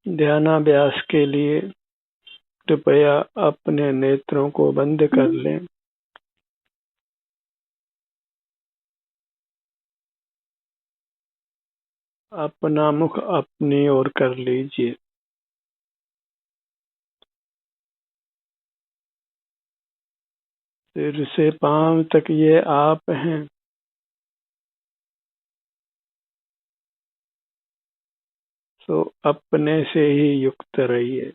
ध्यानाभ्यास के लिए कृपया अपने नेत्रों को बंद कर लें। अपना मुख अपनी ओर कर लीजिए। सिर से पांव तक ये आप हैं। तो अपने से ही युक्त रहिए।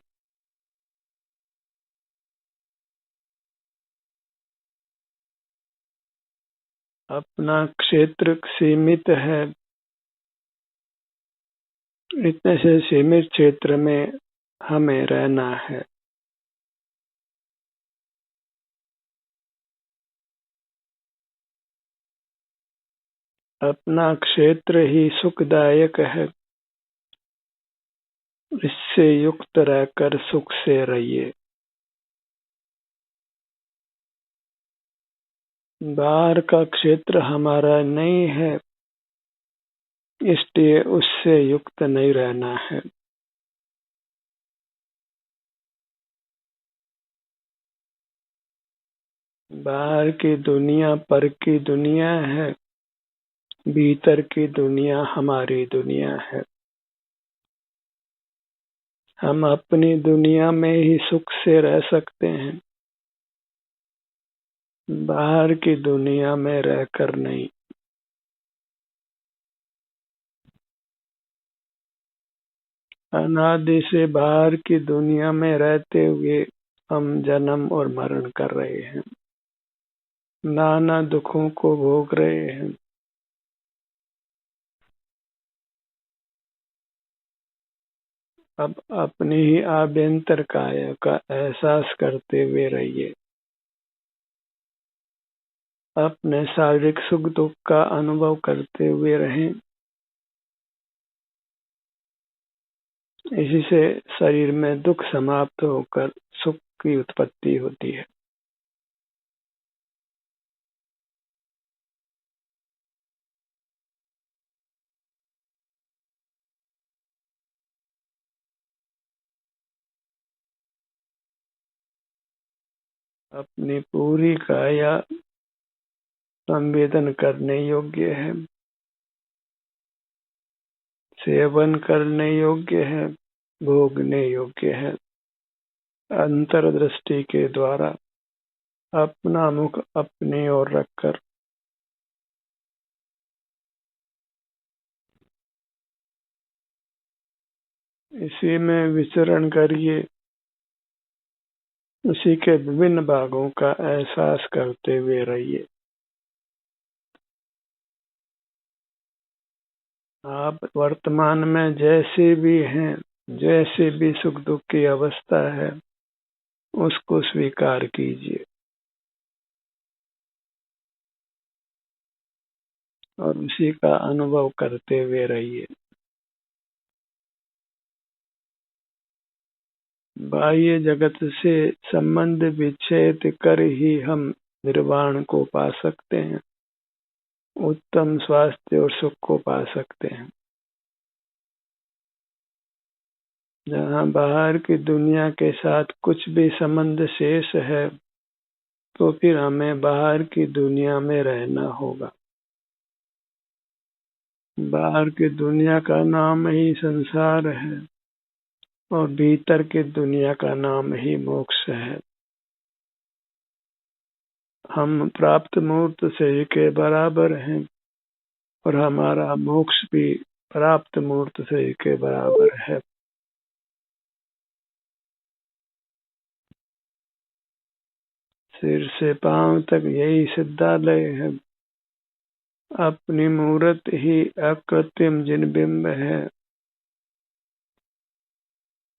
अपना क्षेत्र सीमित है। इतने से सीमित क्षेत्र में हमें रहना है। अपना क्षेत्र ही सुखदायक है। इससे युक्त रहकर सुख से रहिए। बाहर का क्षेत्र हमारा नहीं है, इसलिए उससे युक्त नहीं रहना है। बाहर की दुनिया पर की दुनिया है, भीतर की दुनिया हमारी दुनिया है। हम अपनी दुनिया में ही सुख से रह सकते हैं, बाहर की दुनिया में रहकर नहीं। अनादि से बाहर की दुनिया में रहते हुए हम जन्म और मरण कर रहे हैं, नाना दुखों को भोग रहे हैं। अब अपनी ही आभ्यंतर काया का एहसास करते हुए रहिए। अपने शारीरिक सुख दुख का अनुभव करते हुए रहें। इसी से शरीर में दुख समाप्त होकर सुख की उत्पत्ति होती है। अपनी पूरी काया संवेदन करने योग्य है, सेवन करने योग्य है, भोगने योग्य है। अंतर्दृष्टि के द्वारा अपना मुख अपनी ओर रखकर इसी में विचरण करिए। उसी के विभिन्न भागों का एहसास करते हुए रहिए। आप वर्तमान में जैसे भी हैं, जैसे भी सुख दुख की अवस्था है, उसको स्वीकार कीजिए और उसी का अनुभव करते हुए रहिए। बाह्य जगत से संबंध विच्छेद कर ही हम निर्वाण को पा सकते हैं, उत्तम स्वास्थ्य और सुख को पा सकते हैं। जहाँ बाहर की दुनिया के साथ कुछ भी संबंध शेष है, तो फिर हमें बाहर की दुनिया में रहना होगा। बाहर की दुनिया का नाम ही संसार है और भीतर की दुनिया का नाम ही मोक्ष है। हम प्राप्त मूर्त से के बराबर हैं और हमारा मोक्ष भी प्राप्त मूर्त से के बराबर है। सिर से पांव तक यही सिद्धालय है। अपनी मूर्त ही अकृत्रिम जिनबिंब है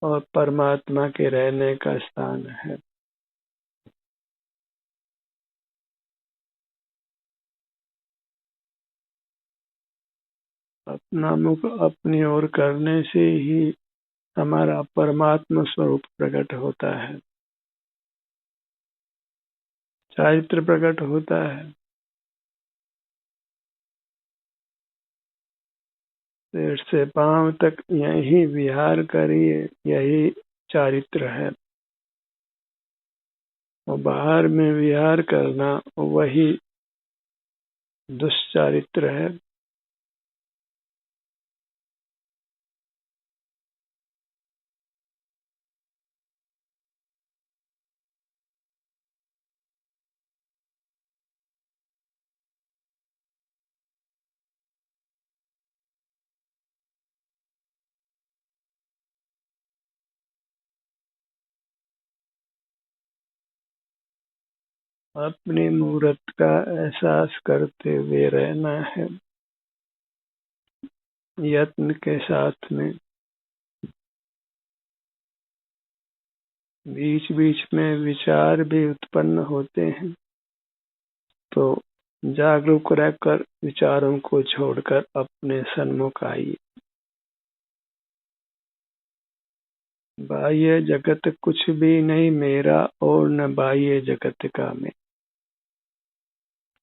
और परमात्मा के रहने का स्थान है। अपना मुख अपनी ओर करने से ही हमारा परमात्मा स्वरूप प्रकट होता है, चारित्र प्रकट होता है। सिर से पांव तक यही विहार करिए, यही चारित्र है। और बाहर में विहार करना वही दुष्चारित्र है। अपनी मूर्त का एहसास करते हुए रहना है, यत्न के साथ में। बीच बीच में विचार भी उत्पन्न होते हैं, तो जागरूक रहकर विचारों को छोड़कर अपने सन्मुख आइए। बाह्य जगत कुछ भी नहीं मेरा, और न बाह्य जगत का मैं।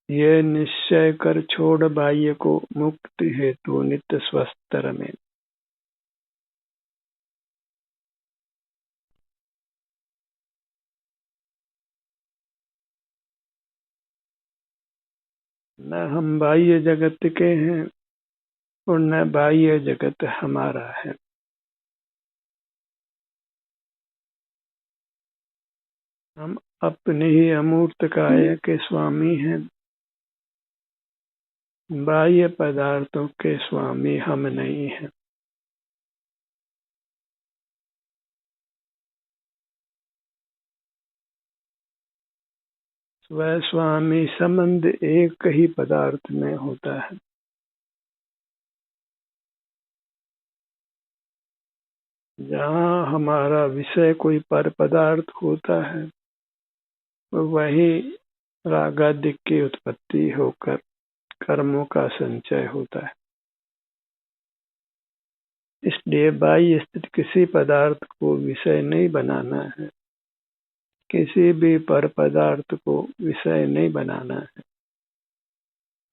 ये निश्चय कर छोड़ बाह्य को, मुक्ति हेतु नित्य स्वस्थ में। न हम बाह्य जगत के हैं, और न बाह्य जगत हमारा है। हम अपने ही अमूर्त काया के स्वामी हैं। बाह्य पदार्थों के स्वामी हम नहीं हैं। स्वयं स्वामी संबंध एक ही पदार्थ में होता है। जहाँ हमारा विषय कोई पर पदार्थ होता है, वही रागादि की उत्पत्ति होकर कर्मों का संचय होता है। इसलिए बाह्य स्थित किसी पदार्थ को विषय नहीं बनाना है, किसी भी पर पदार्थ को विषय नहीं बनाना है।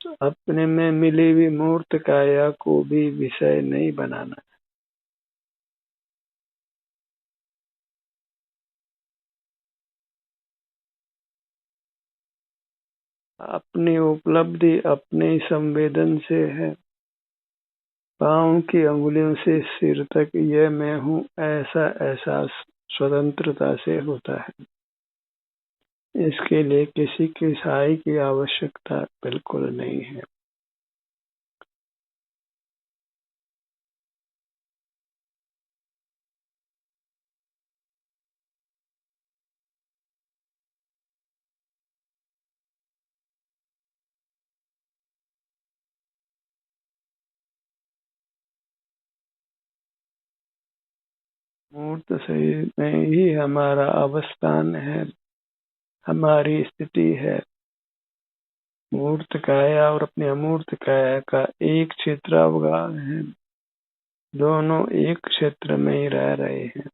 तो अपने में मिली हुई मूर्त काया को भी विषय नहीं बनाना है। अपनी उपलब्धि अपने ही संवेदन से है। पाँव की अंगुलियों से सिर तक यह मैं हूँ, ऐसा एहसास स्वतंत्रता से होता है। इसके लिए किसी की सहाय की आवश्यकता बिल्कुल नहीं है। मूर्त शरीर में ही हमारा अवस्थान है, हमारी स्थिति है। मूर्त काया और अपने अमूर्त काया का एक क्षेत्र अवगाह है। दोनों एक क्षेत्र में ही रह रहे हैं।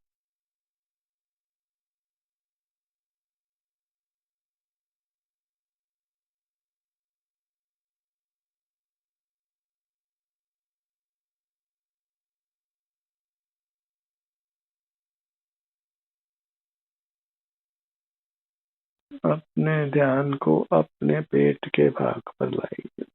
अपने ध्यान को अपने पेट के भाग पर लाइए।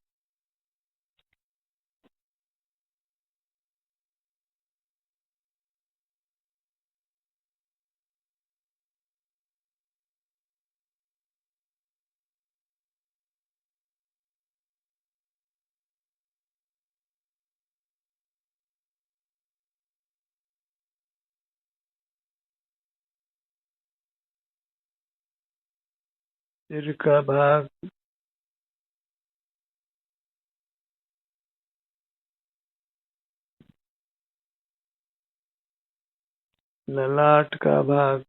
सिर का भाग, ललाट का भाग,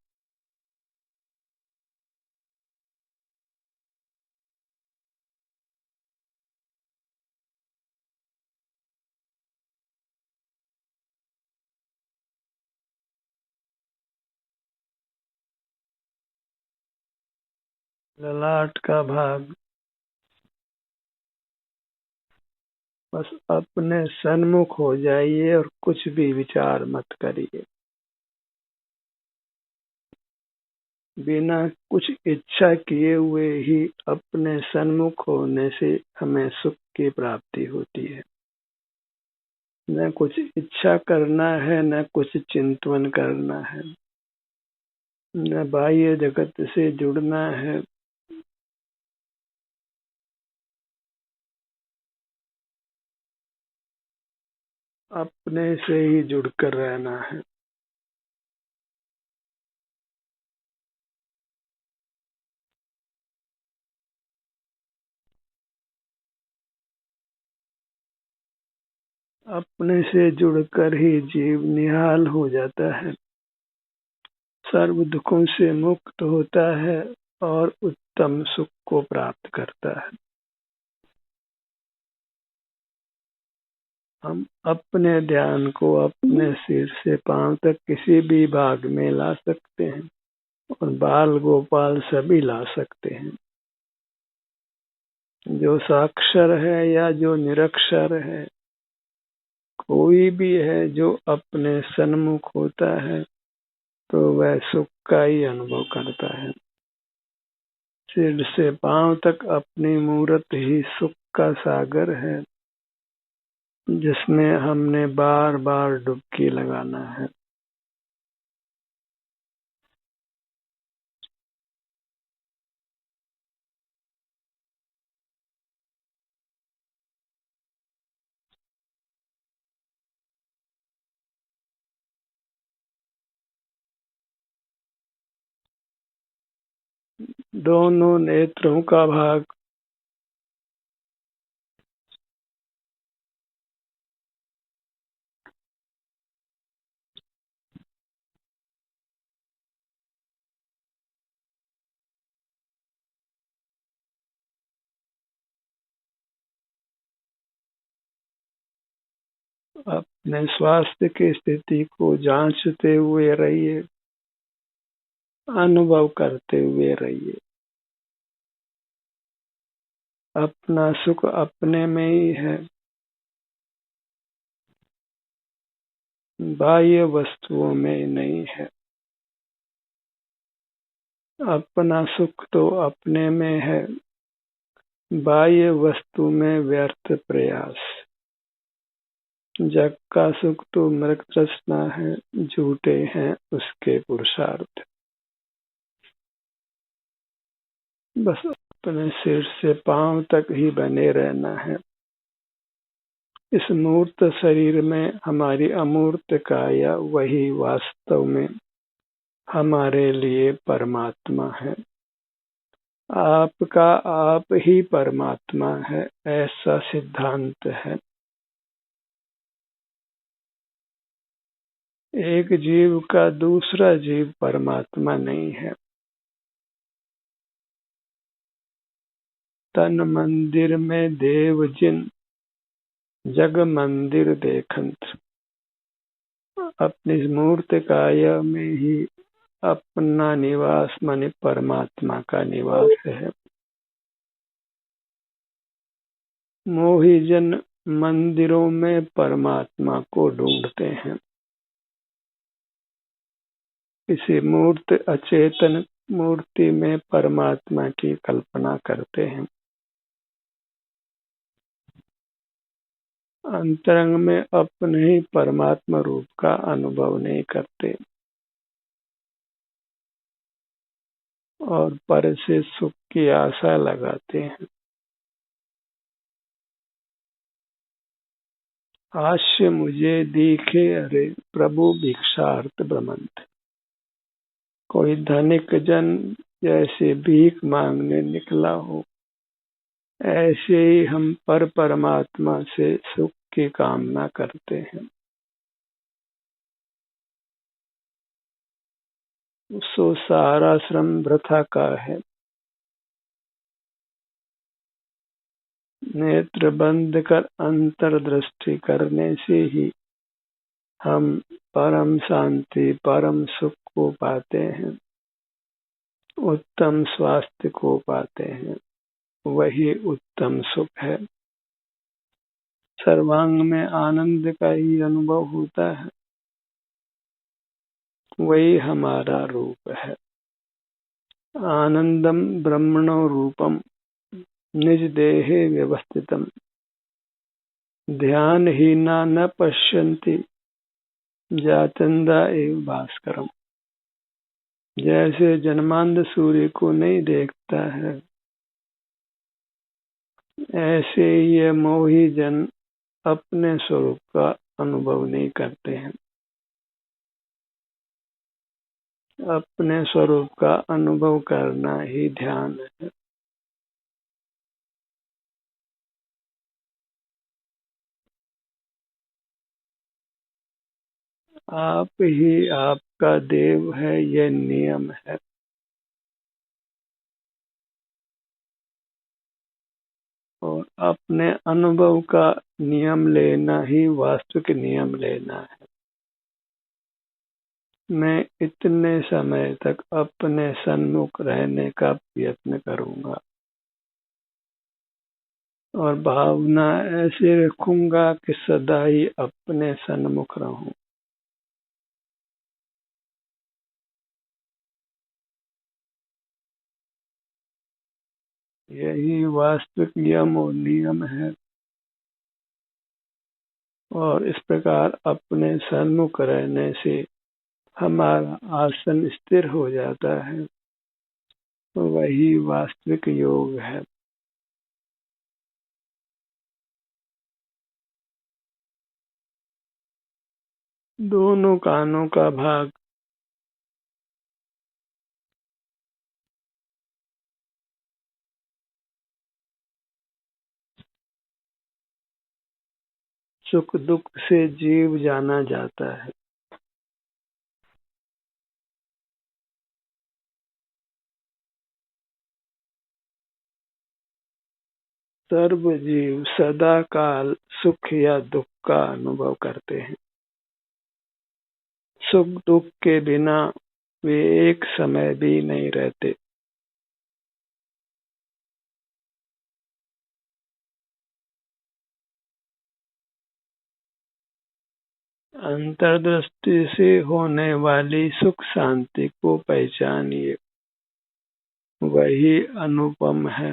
ललाट का भाग, बस अपने सन्मुख हो जाइए और कुछ भी विचार मत करिए। बिना कुछ इच्छा किए हुए ही अपने सन्मुख होने से हमें सुख की प्राप्ति होती है। न कुछ इच्छा करना है, न कुछ चिंतन करना है, न बाह्य जगत से जुड़ना है। अपने से ही जुड़कर रहना है। अपने से जुड़कर ही जीव निहाल हो जाता है, सर्व दुखों से मुक्त होता है और उत्तम सुख को प्राप्त करता है। हम अपने ध्यान को अपने सिर से पांव तक किसी भी भाग में ला सकते हैं और बाल गोपाल सभी ला सकते हैं। जो साक्षर है या जो निरक्षर है, कोई भी है जो अपने सन्मुख होता है तो वह सुख का ही अनुभव करता है। सिर से पांव तक अपनी मूर्त ही सुख का सागर है, जिसमें हमने बार बार डुबकी लगाना है। दोनों नेत्रों का भाग अपने स्वास्थ्य की स्थिति को जांचते हुए रहिए, अनुभव करते हुए रहिए। अपना सुख अपने में ही है, बाह्य वस्तुओं में नहीं है। अपना सुख तो अपने में है, बाह्य वस्तु में व्यर्थ प्रयास। जग का सुख तो मृग तृष्णा है, झूठे हैं उसके पुरुषार्थ। बस अपने सिर से पांव तक ही बने रहना है। इस मूर्त शरीर में हमारी अमूर्त काया वही वास्तव में हमारे लिए परमात्मा है। आपका आप ही परमात्मा है, ऐसा सिद्धांत है। एक जीव का दूसरा जीव परमात्मा नहीं है। तन मंदिर में देव जिन, जग मंदिर देखंत। अपनी मूर्त काया में ही अपना निवास माने परमात्मा का निवास है। मोही जन मंदिरों में परमात्मा को ढूंढते हैं, किसी मूर्त अचेतन मूर्ति में परमात्मा की कल्पना करते हैं। अंतरंग में अपने ही परमात्मा रूप का अनुभव नहीं करते और पर से सुख की आशा लगाते हैं। हास्य मुझे दिखे अरे प्रभु भिक्षार्थ भ्रमंत। कोई धनिक जन जैसे भीख मांगने निकला हो, ऐसे ही हम पर परमात्मा से सुख की कामना करते हैं। सो सारा श्रम वृथा का है। नेत्र बंद कर अंतर्दृष्टि करने से ही हम परम शांति परम सुख को पाते हैं, उत्तम स्वास्थ्य को पाते हैं। वही उत्तम सुख है। सर्वांग में आनंद का ही अनुभव होता है, वही हमारा रूप है। आनंदम ब्रह्मणो रूपम निज देहे व्यवस्थितम ध्यानहीना न पश्यन्ति जाचंदा एव भास्करम। जैसे जन्मांध सूर्य को नहीं देखता है, ऐसे ये मोही जन अपने स्वरूप का अनुभव नहीं करते हैं। अपने स्वरूप का अनुभव करना ही ध्यान है। आप ही आपका देव है, यह नियम है। और अपने अनुभव का नियम लेना ही वास्तविक नियम लेना है। मैं इतने समय तक अपने सन्मुख रहने का प्रयत्न करूंगा और भावना ऐसे रखूंगा कि सदा ही अपने सन्मुख रहूं। यही वास्तविक यम और नियम है। और इस प्रकार अपने सन्मुख रहने से हमारा आसन स्थिर हो जाता है, वही वास्तविक योग है। दोनों कानों का भाग सुख दुख से जीव जाना जाता है। सर्व जीव सदा काल सुख या दुख का अनुभव करते हैं। सुख दुख के बिना वे एक समय भी नहीं रहते। अंतर्दृष्टि से होने वाली सुख शांति को पहचानिए, वही अनुपम है।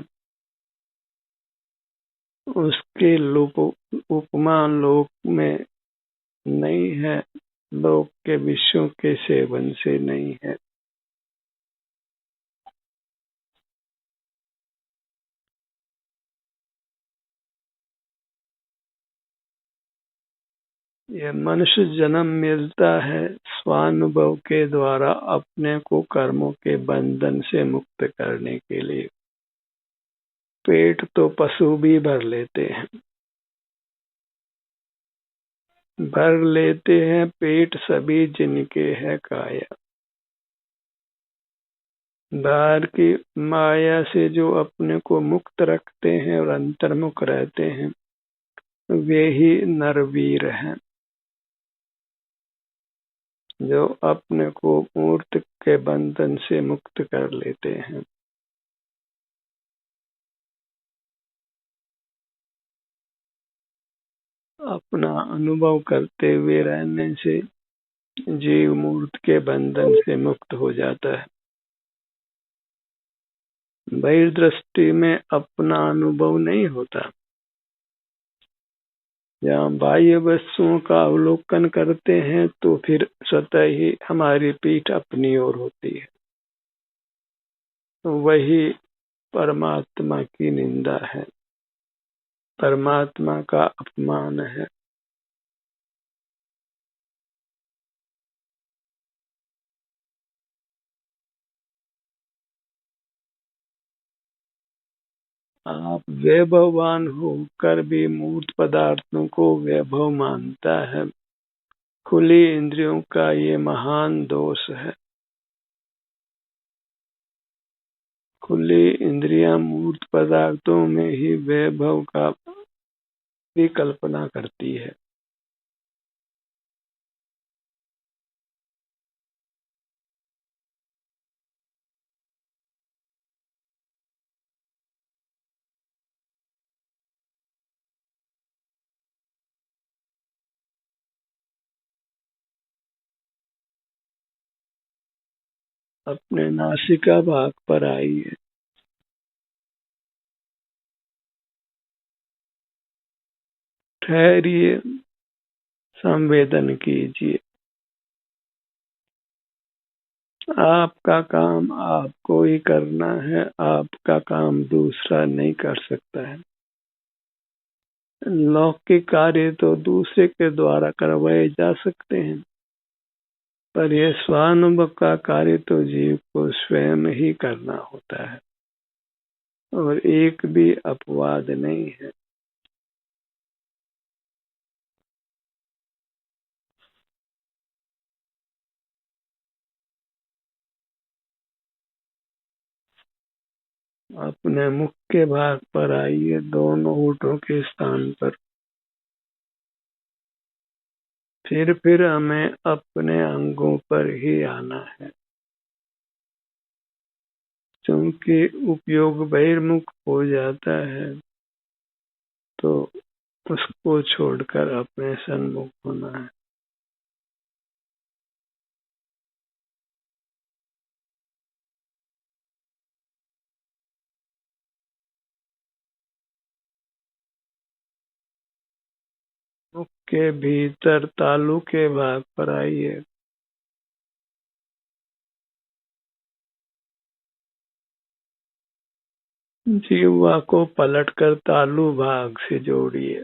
उसके उपमा लोक में नहीं है, लोक के विषयों के सेवन से नहीं है। ये मनुष्य जन्म मिलता है स्वानुभव के द्वारा अपने को कर्मों के बंधन से मुक्त करने के लिए। पेट तो पशु भी भर लेते हैं, भर लेते हैं पेट सभी जिनके है काया। बाहर की माया से जो अपने को मुक्त रखते हैं और अंतर्मुख रहते हैं, वे ही नरवीर हैं। जो अपने को मूर्त के बंधन से मुक्त कर लेते हैं। अपना अनुभव करते हुए रहने से जीव मूर्त के बंधन से मुक्त हो जाता है। बहिर्दृष्टि में अपना अनुभव नहीं होता। जहाँ बाह्य वस्तुओं का अवलोकन करते हैं तो फिर स्वतः ही हमारी पीठ अपनी ओर होती है। तो वही परमात्मा की निंदा है, परमात्मा का अपमान है। आप वैभववान होकर भी मूर्त पदार्थों को वैभव मानता है। खुली इंद्रियों का ये महान दोष है। खुली इंद्रियां मूर्त पदार्थों में ही वैभव का भी कल्पना करती है। अपने नासिका भाग पर आइए। ठहरिए, संवेदन कीजिए। आपका काम आपको ही करना है, आपका काम दूसरा नहीं कर सकता है। लौकिक कार्य तो दूसरे के द्वारा करवाए जा सकते हैं, पर यह स्वानुभव का कार्य तो जीव को स्वयं ही करना होता है, और एक भी अपवाद नहीं है। अपने मुख के भाग पर आइए, दोनों होठों के स्थान पर। फिर हमें अपने अंगों पर ही आना है, क्योंकि उपयोग बहिर्मुख हो जाता है तो उसको छोड़कर अपने सन्मुख होना है। मुख के भीतर तालू के भाग पर आइए। जीवा को पलटकर तालू भाग से जोड़िए।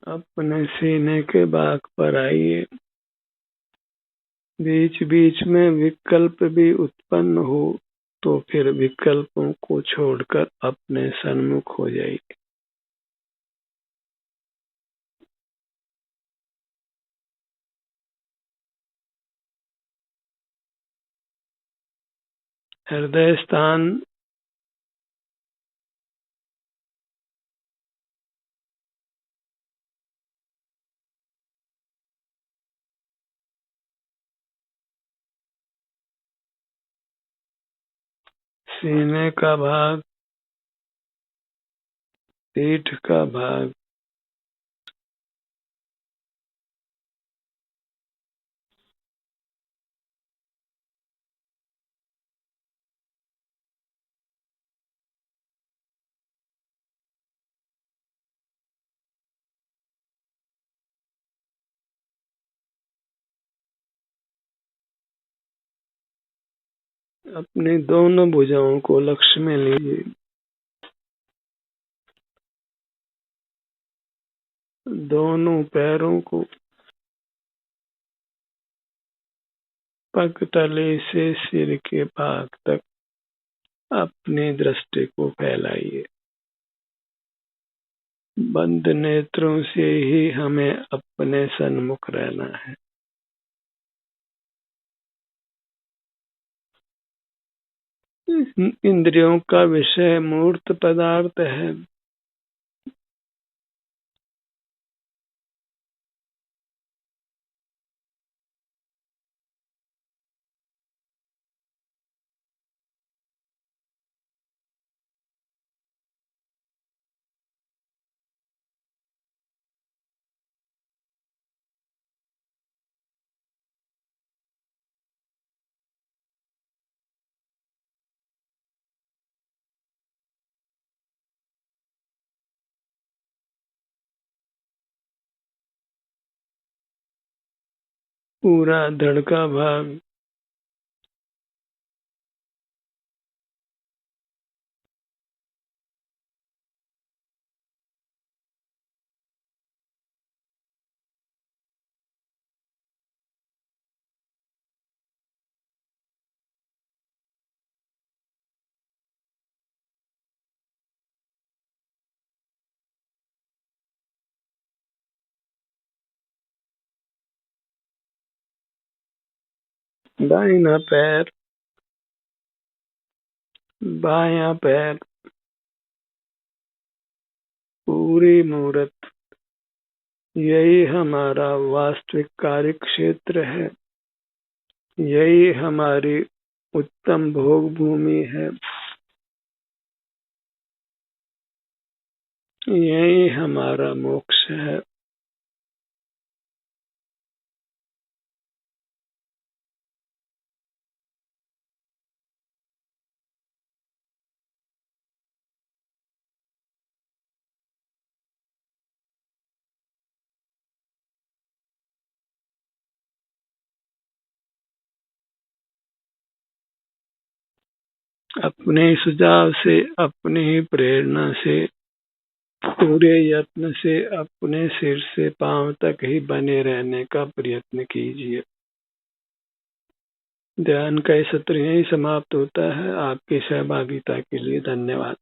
अपने सीने के भाग पर आइए। बीच बीच में विकल्प भी उत्पन्न हो तो फिर विकल्पों को छोड़कर अपने सन्मुख हो जाइए। हृदय स्थान, सीने का भाग, पीठ का भाग, अपनी दोनों भुजाओं को लक्ष्य में लीजिए। दोनों पैरों को पग तले से सिर के भाग तक अपनी दृष्टि को फैलाइए। बंद नेत्रों से ही हमें अपने सन्मुख रहना है। इंद्रियों का विषय मूर्त पदार्थ है। पूरा धड़ का भाग, दाहिना पैर, बायां पैर, पूरी मूरत, यही हमारा वास्तविक कार्य क्षेत्र है। यही हमारी उत्तम भोग भूमि है। यही हमारा मोक्ष है। अपने सुझाव से, अपनी ही प्रेरणा से, पूरे यत्न से अपने सिर से पांव तक ही बने रहने का प्रयत्न कीजिए। ध्यान का ये सत्र यहीं समाप्त होता है। आपकी सहभागिता के लिए धन्यवाद।